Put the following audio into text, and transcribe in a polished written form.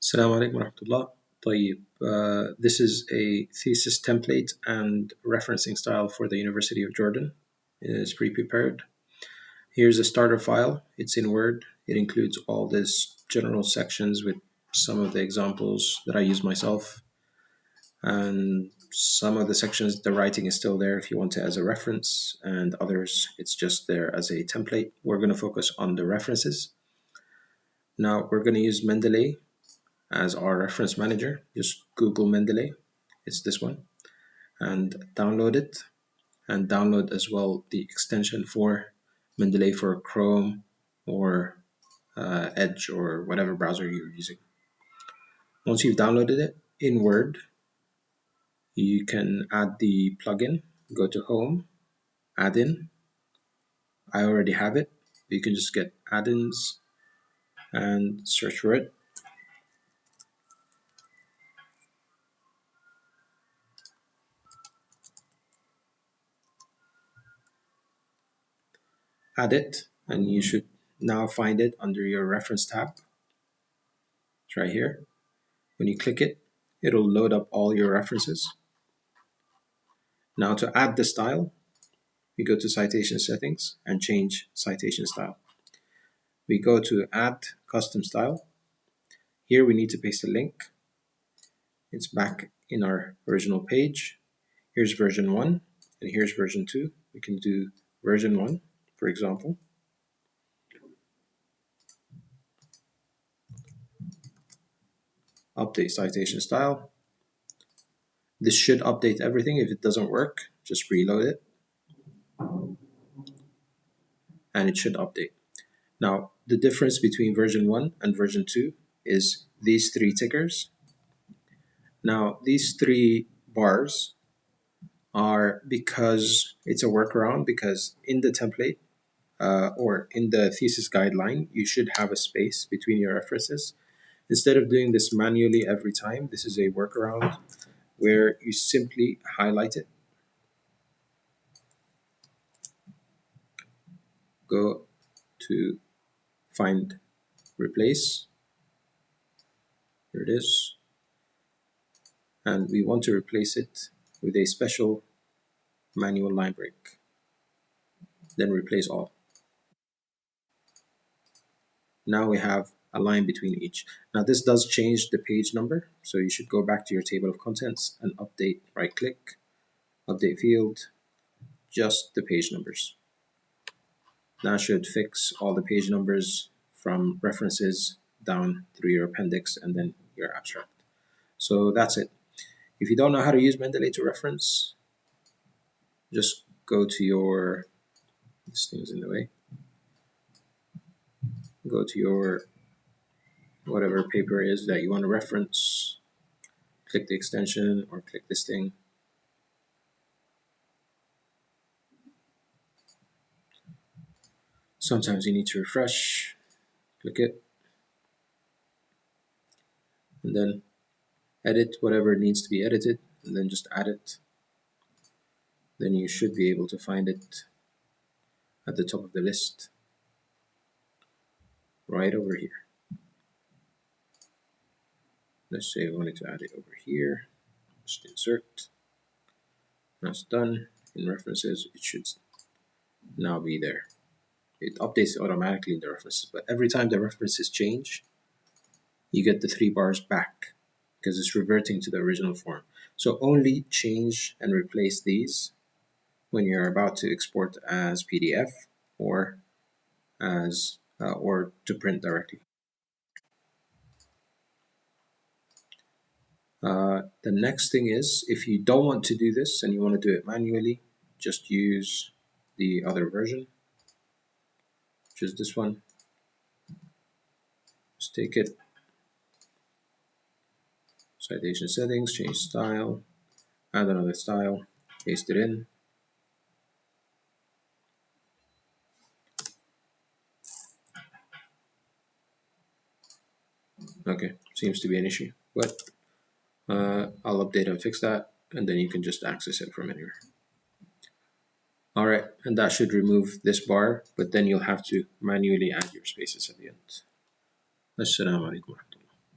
السلام عليكم ورحمة الله. طيب, this is a thesis template and referencing style for the University of Jordan. It's pre-prepared. Here's a starter file. It's in Word. It includes all these general sections with some of the examples that I use myself. And some of the sections, the writing is still there if you want it as a reference, and others, it's just there as a template. We're going to focus on the references. Now, we're going to use Mendeley as our reference manager. Just Google Mendeley, it's this one, and download it, and download as well the extension for Mendeley for Chrome or Edge or whatever browser you're using. Once you've downloaded it in Word, you can add the plugin. Go to Home, Add In. I already have it. You can just get add-ins and search for it. Add it, and you should now find it under your reference tab. It's right here. When you click it, it'll load up all your references. Now to add the style, we go to citation settings and change citation style. We go to add custom style. Here we need to paste a link. It's back in our original page. Here's version 1 and here's version 2. We can do version 1, for example. Update citation style. This should update everything. If it doesn't work, just reload it and it should update. Now, the difference between version 1 and version 2 is these 3 tickers. Now, these 3 bars are because it's a workaround, because in the template or in the thesis guideline, you should have a space between your references. Instead of doing this manually every time, this is a workaround where you simply highlight it, go to find replace, here it is, and we want to replace it with a special manual line break, then replace all. Now we have a line between each. Now this does change the page number, so you should go back to your table of contents and update, right click, update field, just the page numbers. That should fix all the page numbers from references down through your appendix and then your abstract. So that's it. If you don't know how to use Mendeley to reference, just go to your, this thing's in the way, go to your whatever paper is that you want to reference, click the extension or click this thing. Sometimes you need to refresh, click it, and then edit whatever needs to be edited, and then just add it. Then you should be able to find it at the top of the list, right over here. Let's say we wanted to add it over here, just insert. That's done. In references, it should now be there. It updates automatically in the references, but every time the references change, you get the 3 bars back because it's reverting to the original form. So only change and replace these when you're about to export as PDF or as or to print directly. The next thing is, if you don't want to do this and you want to do it manually, just use the other version, which is this one. Just take it, citation settings, change style, add another style, paste it in. Okay, seems to be an issue, but I'll update and fix that, and then you can just access it from anywhere. All right, and that should remove this bar, but then you'll have to manually add your spaces at the end. Assalamu alaikum.